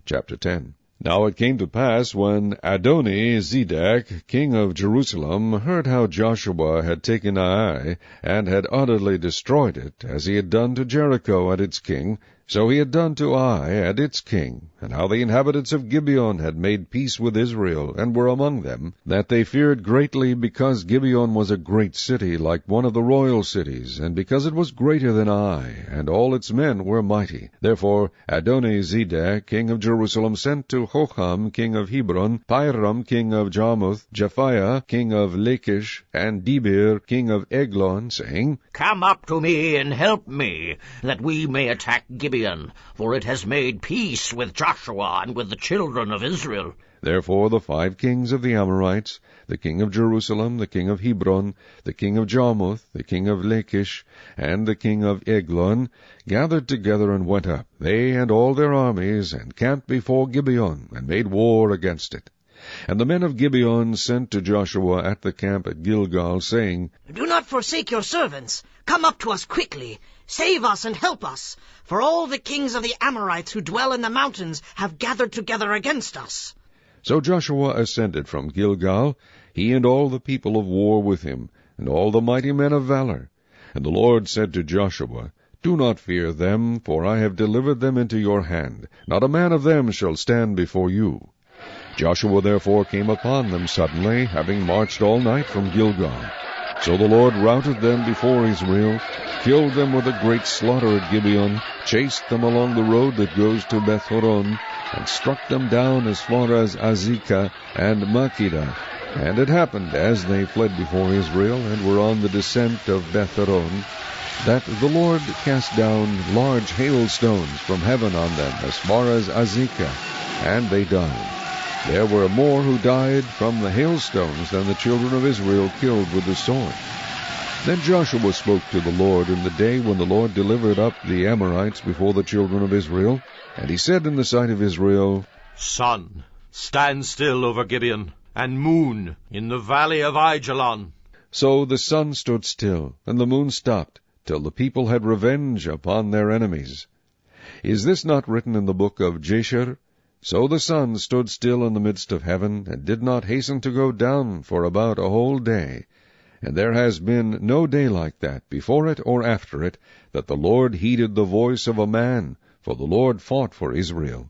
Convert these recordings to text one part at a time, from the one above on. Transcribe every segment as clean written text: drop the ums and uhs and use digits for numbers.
Chapter 10. Now it came to pass, when Adoni-Zedek, king of Jerusalem, heard how Joshua had taken Ai, and had utterly destroyed it, as he had done to Jericho and its king, so he had done to Ai and its king, and how the inhabitants of Gibeon had made peace with Israel, and were among them, that they feared greatly, because Gibeon was a great city, like one of the royal cities, and because it was greater than Ai, and all its men were mighty. Therefore Adoni-Zedek, king of Jerusalem, sent to Hoham, king of Hebron, Piram, king of Jarmuth, Japhiah, king of Lachish, and Debir, king of Eglon, saying, Come up to me and help me, that we may attack Gibeon, for it has made peace with Joshua and with the children of Israel. Therefore the 5 kings of the Amorites, the king of Jerusalem, the king of Hebron, the king of Jarmuth, the king of Lachish, and the king of Eglon, gathered together and went up, they and all their armies, and camped before Gibeon, and made war against it. And the men of Gibeon sent to Joshua at the camp at Gilgal, saying, Do not forsake your servants. Come up to us quickly. Save us and help us, for all the kings of the Amorites who dwell in the mountains have gathered together against us. So Joshua ascended from Gilgal, he and all the people of war with him, and all the mighty men of valor. And the Lord said to Joshua, Do not fear them, for I have delivered them into your hand. Not a man of them shall stand before you. Joshua therefore came upon them suddenly, having marched all night from Gilgal. So the Lord routed them before Israel, killed them with a great slaughter at Gibeon, chased them along the road that goes to Beth-horon, and struck them down as far as Azekah and Makkedah. And it happened, as they fled before Israel, and were on the descent of Beth-horon, that the Lord cast down large hailstones from heaven on them, as far as Azekah, and they died. There were more who died from the hailstones than the children of Israel killed with the sword. Then Joshua spoke to the Lord in the day when the Lord delivered up the Amorites before the children of Israel. And he said in the sight of Israel, Sun, stand still over Gibeon, and moon in the valley of Aijalon. So the sun stood still, and the moon stopped, till the people had revenge upon their enemies. Is this not written in the book of Jasher? So the sun stood still in the midst of heaven, and did not hasten to go down for about a whole day. And there has been no day like that, before it or after it, that the Lord heeded the voice of a man, for the Lord fought for Israel.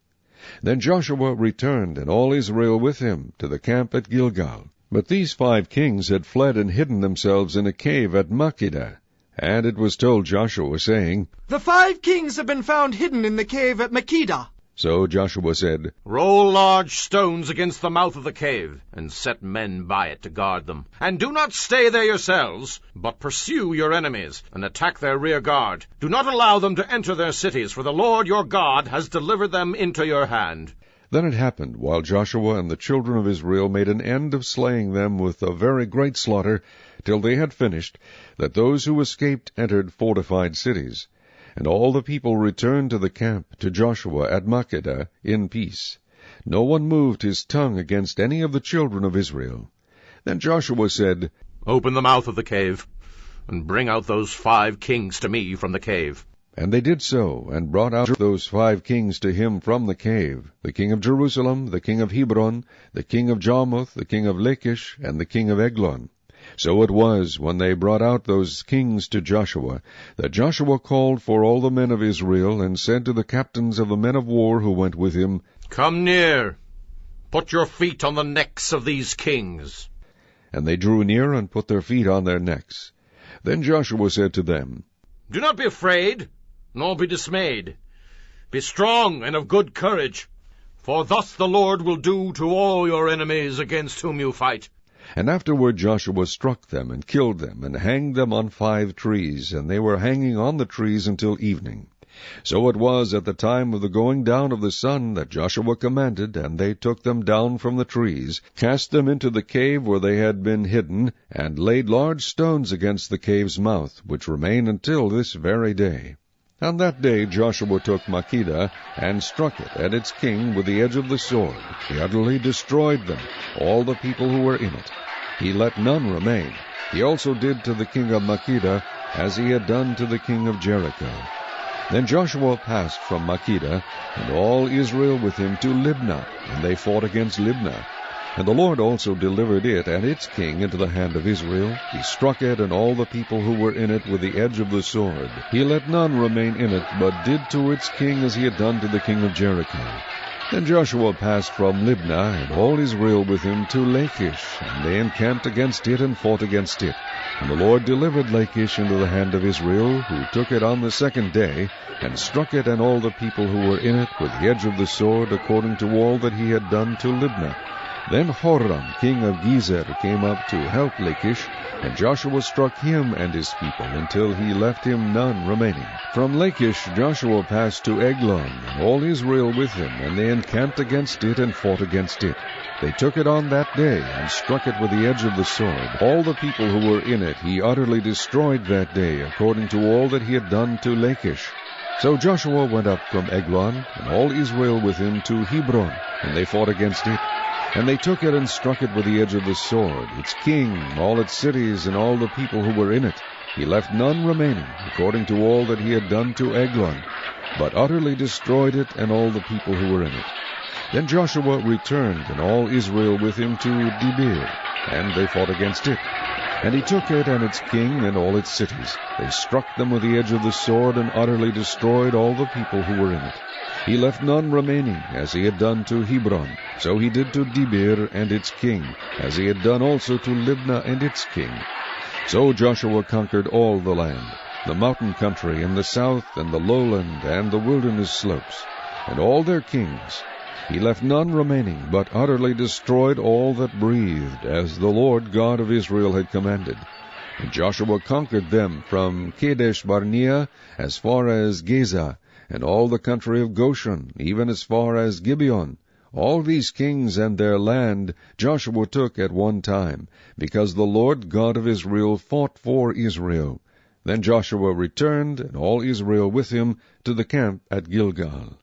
Then Joshua returned, and all Israel with him, to the camp at Gilgal. But these 5 kings had fled and hidden themselves in a cave at Makkedah. And it was told Joshua, saying, The 5 kings have been found hidden in the cave at Makkedah. So Joshua said, Roll large stones against the mouth of the cave, and set men by it to guard them. And do not stay there yourselves, but pursue your enemies, and attack their rear guard. Do not allow them to enter their cities, for the Lord your God has delivered them into your hand. Then it happened, while Joshua and the children of Israel made an end of slaying them with a very great slaughter, till they had finished, that those who escaped entered fortified cities. And all the people returned to the camp, to Joshua at Makkedah, in peace. No one moved his tongue against any of the children of Israel. Then Joshua said, Open the mouth of the cave, and bring out those 5 kings to me from the cave. And they did so, and brought out those 5 kings to him from the cave, the king of Jerusalem, the king of Hebron, the king of Jarmuth, the king of Lachish, and the king of Eglon. So it was, when they brought out those kings to Joshua, that Joshua called for all the men of Israel, and said to the captains of the men of war who went with him, Come near, put your feet on the necks of these kings. And they drew near, and put their feet on their necks. Then Joshua said to them, Do not be afraid, nor be dismayed. Be strong and of good courage, for thus the Lord will do to all your enemies against whom you fight. And afterward Joshua struck them, and killed them, and hanged them on 5 trees, and they were hanging on the trees until evening. So it was at the time of the going down of the sun that Joshua commanded, and they took them down from the trees, cast them into the cave where they had been hidden, and laid large stones against the cave's mouth, which remain until this very day. On that day Joshua took Makkedah, and struck it and its king with the edge of the sword. He utterly destroyed them, all the people who were in it. He let none remain. He also did to the king of Makkedah as he had done to the king of Jericho. Then Joshua passed from Makkedah, and all Israel with him, to Libnah, and they fought against Libnah. And the Lord also delivered it and its king into the hand of Israel. He struck it and all the people who were in it with the edge of the sword. He let none remain in it, but did to its king as he had done to the king of Jericho. Then Joshua passed from Libnah, and all Israel with him, to Lachish, and they encamped against it and fought against it. And the Lord delivered Lachish into the hand of Israel, who took it on the second day, and struck it and all the people who were in it with the edge of the sword, according to all that he had done to Libnah. Then Horam, king of Gezer, came up to help Lachish, and Joshua struck him and his people, until he left him none remaining. From Lachish Joshua passed to Eglon, and all Israel with him, and they encamped against it and fought against it. They took it on that day, and struck it with the edge of the sword. All the people who were in it he utterly destroyed that day, according to all that he had done to Lachish. So Joshua went up from Eglon, and all Israel with him, to Hebron, and they fought against it. And they took it and struck it with the edge of the sword, its king, all its cities, and all the people who were in it. He left none remaining, according to all that he had done to Eglon, but utterly destroyed it and all the people who were in it. Then Joshua returned, and all Israel with him, to Debir, and they fought against it. And he took it and its king and all its cities. They struck them with the edge of the sword, and utterly destroyed all the people who were in it. He left none remaining, as he had done to Hebron. So he did to Debir and its king, as he had done also to Libnah and its king. So Joshua conquered all the land, the mountain country, and the south, and the lowland, and the wilderness slopes, and all their kings. He left none remaining, but utterly destroyed all that breathed, as the Lord God of Israel had commanded. And Joshua conquered them from Kadesh Barnea as far as Gaza, and all the country of Goshen, even as far as Gibeon. All these kings and their land Joshua took at one time, because the Lord God of Israel fought for Israel. Then Joshua returned, and all Israel with him, to the camp at Gilgal.